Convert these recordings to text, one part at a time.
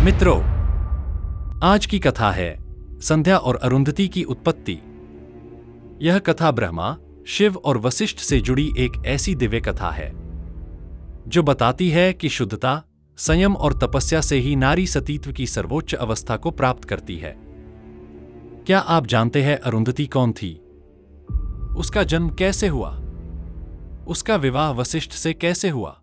मित्रों, आज की कथा है संध्या और अरुंधति की उत्पत्ति। यह कथा ब्रह्मा, शिव और वशिष्ठ से जुड़ी एक ऐसी दिव्य कथा है जो बताती है कि शुद्धता, संयम और तपस्या से ही नारी सतीत्व की सर्वोच्च अवस्था को प्राप्त करती है। क्या आप जानते हैं अरुंधति कौन थी? उसका जन्म कैसे हुआ? उसका विवाह वशिष्ठ से कैसे हुआ?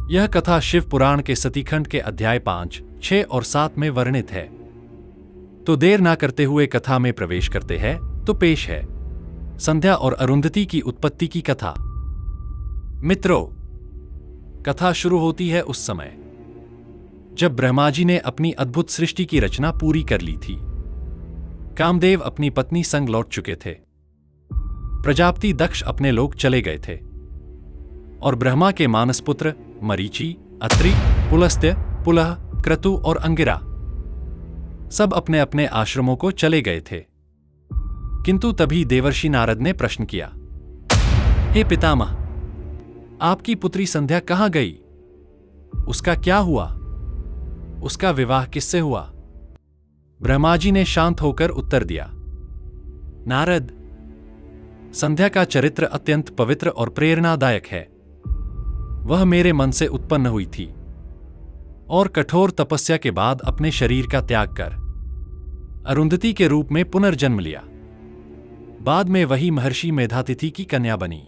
यह कथा शिव पुराण के सतीखंड के अध्याय 5, 6 और 7 में वर्णित है। तो देर ना करते हुए कथा में प्रवेश करते हैं। तो पेश है संध्या और अरुंधति की उत्पत्ति की कथा। मित्रों, कथा शुरू होती है उस समय जब ब्रह्मा जी ने अपनी अद्भुत सृष्टि की रचना पूरी कर ली थी। कामदेव अपनी पत्नी संग लौट चुके थे। प्रजापति दक्ष अपने लोक चले गए थे और ब्रह्मा के मानस पुत्र मरीचि, अत्रि, पुलस्त्य, पुलह, क्रतु और अंगिरा सब अपने अपने आश्रमों को चले गए थे। किंतु तभी देवर्षि नारद ने प्रश्न किया, हे पितामह, आपकी पुत्री संध्या कहां गई? उसका क्या हुआ? उसका विवाह किससे हुआ? ब्रह्मा जी ने शांत होकर उत्तर दिया, नारद, संध्या का चरित्र अत्यंत पवित्र और प्रेरणादायक है। वह मेरे मन से उत्पन्न हुई थी और कठोर तपस्या के बाद अपने शरीर का त्याग कर अरुंधति के रूप में पुनर्जन्म लिया। बाद में वही महर्षि मेधातिथि की कन्या बनी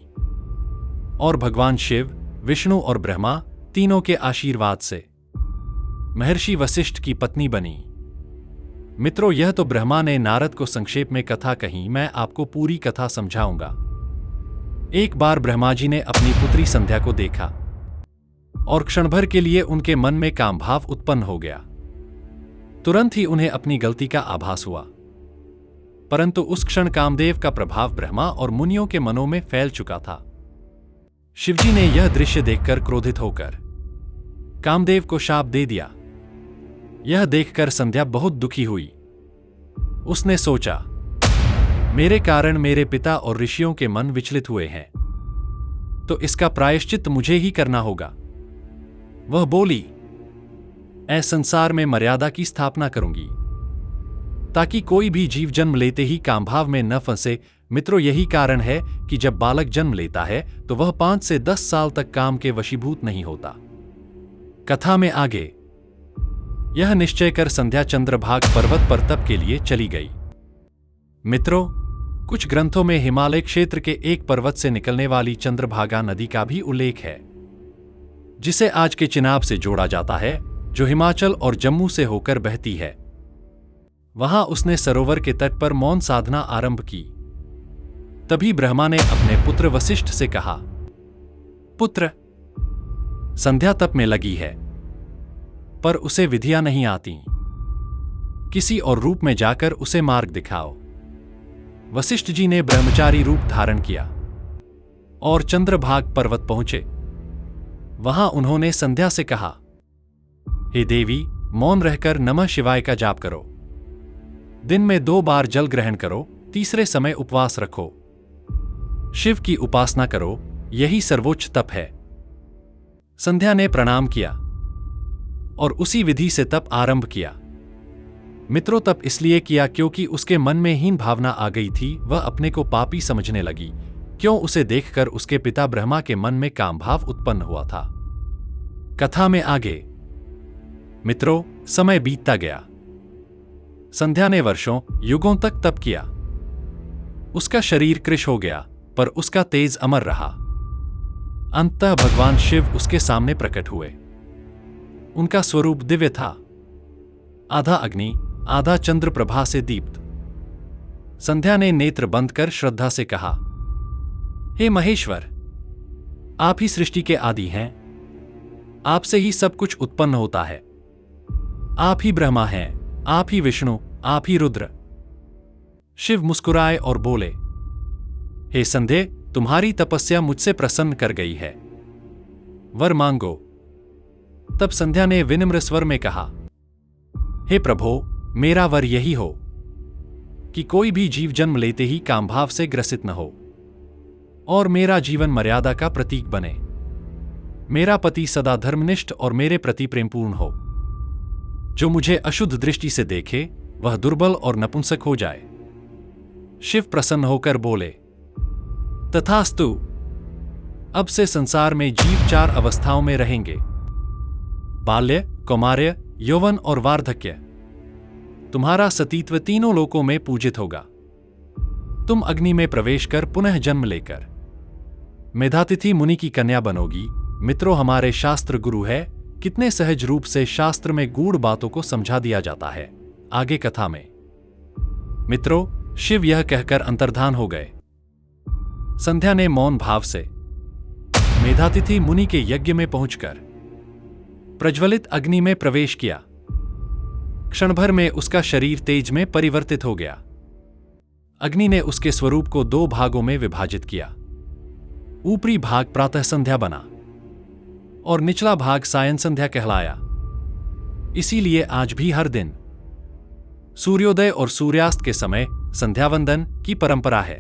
और भगवान शिव, विष्णु और ब्रह्मा तीनों के आशीर्वाद से महर्षि वशिष्ठ की पत्नी बनी। मित्रों, यह तो ब्रह्मा ने नारद को संक्षेप में कथा कही। मैं आपको पूरी कथा समझाऊंगा। एक बार ब्रह्मा जी ने अपनी पुत्री संध्या को देखा और क्षणभर के लिए उनके मन में काम भाव उत्पन्न हो गया। तुरंत ही उन्हें अपनी गलती का आभास हुआ, परंतु उस क्षण कामदेव का प्रभाव ब्रह्मा और मुनियों के मनों में फैल चुका था। शिवजी ने यह दृश्य देखकर क्रोधित होकर कामदेव को शाप दे दिया। यह देखकर संध्या बहुत दुखी हुई। उसने सोचा, मेरे कारण मेरे पिता और ऋषियों के मन विचलित हुए हैं, तो इसका प्रायश्चित मुझे ही करना होगा। वह बोली, ऐ संसार में मर्यादा की स्थापना करूंगी ताकि कोई भी जीव जन्म लेते ही कामभाव में न फंसे। मित्रों, यही कारण है कि जब बालक जन्म लेता है तो वह 5 से 10 साल तक काम के वशीभूत नहीं होता। कथा में आगे यह निश्चय कर संध्या चंद्रभाग पर्वत पर तप के लिए चली गई। मित्रों, कुछ ग्रंथों में हिमालय क्षेत्र के एक पर्वत से निकलने वाली चंद्रभागा नदी का भी उल्लेख है, जिसे आज के चिनाब से जोड़ा जाता है, जो हिमाचल और जम्मू से होकर बहती है। वहां उसने सरोवर के तट पर मौन साधना आरंभ की। तभी ब्रह्मा ने अपने पुत्र वशिष्ठ से कहा, पुत्र, संध्या तप में लगी है, पर उसे विधियां नहीं आती। किसी और रूप में जाकर उसे मार्ग दिखाओ। वशिष्ठ जी ने ब्रह्मचारी रूप धारण किया और चंद्रभाग पर्वत पहुंचे। वहां उन्होंने संध्या से कहा, हे देवी, मौन रहकर नमः शिवाय का जाप करो। दिन में 2 बार जल ग्रहण करो, तीसरे समय उपवास रखो। शिव की उपासना करो, यही सर्वोच्च तप है। संध्या ने प्रणाम किया और उसी विधि से तप आरंभ किया। मित्रों, तप इसलिए किया क्योंकि उसके मन में हीन भावना आ गई थी। वह अपने को पापी समझने लगी। क्यों? उसे देखकर उसके पिता ब्रह्मा के मन में काम भाव उत्पन्न हुआ था। कथा में आगे मित्रों, समय बीतता गया। संध्या ने वर्षों, युगों तक तप किया। उसका शरीर कृश हो गया, पर उसका तेज अमर रहा। अंततः भगवान शिव उसके सामने प्रकट हुए। उनका स्वरूप दिव्य था, आधा अग्नि, आधा चंद्र प्रभा से दीप्त। संध्या ने नेत्र बंद कर श्रद्धा से कहा, हे महेश्वर, आप ही सृष्टि के आदि हैं। आपसे ही सब कुछ उत्पन्न होता है। आप ही ब्रह्मा हैं, आप ही विष्णु, आप ही रुद्र। शिव मुस्कुराए और बोले, हे संध्या, तुम्हारी तपस्या मुझसे प्रसन्न कर गई है। वर मांगो। तब संध्या ने विनम्र स्वर में कहा, हे प्रभो, मेरा वर यही हो कि कोई भी जीव जन्म लेते ही कामभाव से ग्रसित न हो और मेरा जीवन मर्यादा का प्रतीक बने। मेरा पति सदा धर्मनिष्ठ और मेरे प्रति प्रेमपूर्ण हो। जो मुझे अशुद्ध दृष्टि से देखे वह दुर्बल और नपुंसक हो जाए। शिव प्रसन्न होकर बोले, तथास्तु। अब से संसार में जीव 4 अवस्थाओं में रहेंगे, बाल्य, कौमार्य, यौवन और वार्धक्य। तुम्हारा सतीत्व तीनों लोकों में पूजित होगा। तुम अग्नि में प्रवेश कर पुनः जन्म लेकर मेधातिथि मुनि की कन्या बनोगी। मित्रों, हमारे शास्त्र गुरु है, कितने सहज रूप से शास्त्र में गूढ़ बातों को समझा दिया जाता है। आगे कथा में मित्रों, शिव यह कहकर अंतर्धान हो गए। संध्या ने मौन भाव से मेधातिथि मुनि के यज्ञ में पहुंचकर प्रज्वलित अग्नि में प्रवेश किया। क्षण भर में उसका शरीर तेज में परिवर्तित हो गया। अग्नि ने उसके स्वरूप को 2 भागों में विभाजित किया। ऊपरी भाग प्रातः संध्या बना और निचला भाग सायं संध्या कहलाया। इसीलिए आज भी हर दिन सूर्योदय और सूर्यास्त के समय संध्यावंदन की परंपरा है।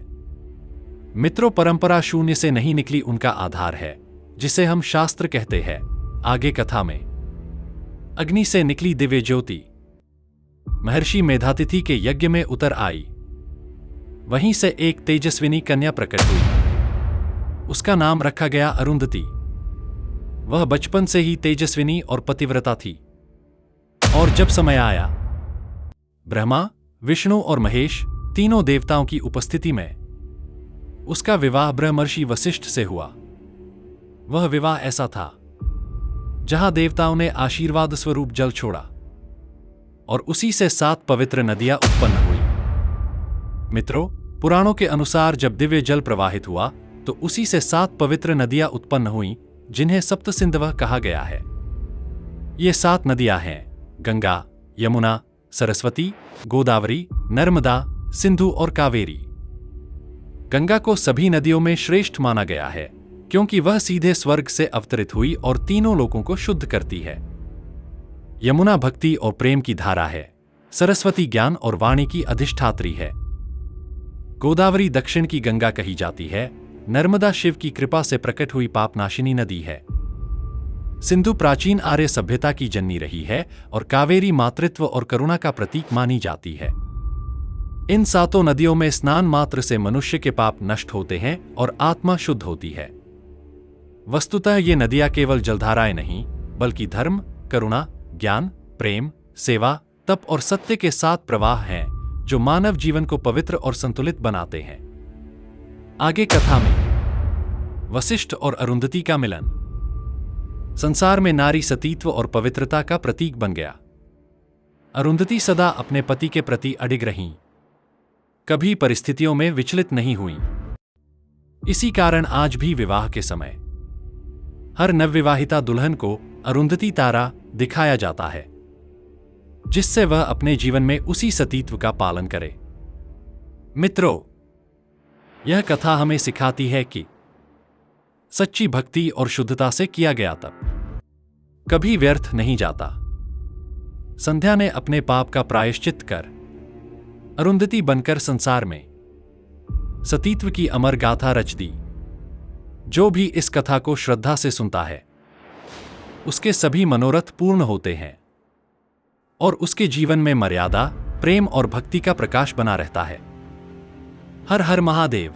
मित्रों, परंपरा शून्य से नहीं निकली, उनका आधार है, जिसे हम शास्त्र कहते हैं। आगे कथा में अग्नि से निकली दिव्य ज्योति महर्षि मेधातिथि के यज्ञ में उतर आई। वहीं से एक तेजस्विनी कन्या प्रकट हुई। उसका नाम रखा गया अरुंधति। वह बचपन से ही तेजस्विनी और पतिव्रता थी। और जब समय आया, ब्रह्मा, विष्णु और महेश तीनों देवताओं की उपस्थिति में उसका विवाह ब्रह्मर्षि वशिष्ठ से हुआ। वह विवाह ऐसा था जहां देवताओं ने आशीर्वाद स्वरूप जल छोड़ा और उसी से 7 पवित्र नदियां उत्पन्न हुई। मित्रों, पुराणों के अनुसार जब दिव्य जल प्रवाहित हुआ तो उसी से 7 पवित्र नदियां उत्पन्न हुईं, जिन्हें सप्तसिंधवः कहा गया है। ये 7 नदियां हैं गंगा, यमुना, सरस्वती, गोदावरी, नर्मदा, सिंधु और कावेरी। गंगा को सभी नदियों में श्रेष्ठ माना गया है, क्योंकि वह सीधे स्वर्ग से अवतरित हुई और तीनों लोकों को शुद्ध करती है। यमुना भक्ति और प्रेम की धारा है। सरस्वती ज्ञान और वाणी की अधिष्ठात्री है। गोदावरी दक्षिण की गंगा कही जाती है। नर्मदा शिव की कृपा से प्रकट हुई पापनाशिनी नदी है। सिंधु प्राचीन आर्य सभ्यता की जननी रही है और कावेरी मातृत्व और करुणा का प्रतीक मानी जाती है। इन 7 नदियों में स्नान मात्र से मनुष्य के पाप नष्ट होते हैं और आत्मा शुद्ध होती है। वस्तुतः ये नदियां केवल जलधाराएं नहीं, बल्कि धर्म, करुणा, ज्ञान, प्रेम, सेवा, तप और सत्य के 7 प्रवाह हैं, जो मानव जीवन को पवित्र और संतुलित बनाते हैं। आगे कथा में वशिष्ठ और अरुंधति का मिलन संसार में नारी सतीत्व और पवित्रता का प्रतीक बन गया। अरुंधति सदा अपने पति के प्रति अडिग रहीं, कभी परिस्थितियों में विचलित नहीं हुईं। इसी कारण आज भी विवाह के समय हर नवविवाहिता दुल्हन को अरुंधति तारा दिखाया जाता है, जिससे वह अपने जीवन में उसी सतीत्व का पालन करे। मित्रों, यह कथा हमें सिखाती है कि सच्ची भक्ति और शुद्धता से किया गया तप कभी व्यर्थ नहीं जाता। संध्या ने अपने पाप का प्रायश्चित कर अरुंधति बनकर संसार में सतीत्व की अमर गाथा रच दी। जो भी इस कथा को श्रद्धा से सुनता है, उसके सभी मनोरथ पूर्ण होते हैं और उसके जीवन में मर्यादा, प्रेम और भक्ति का प्रकाश बना रहता है। हर हर महादेव।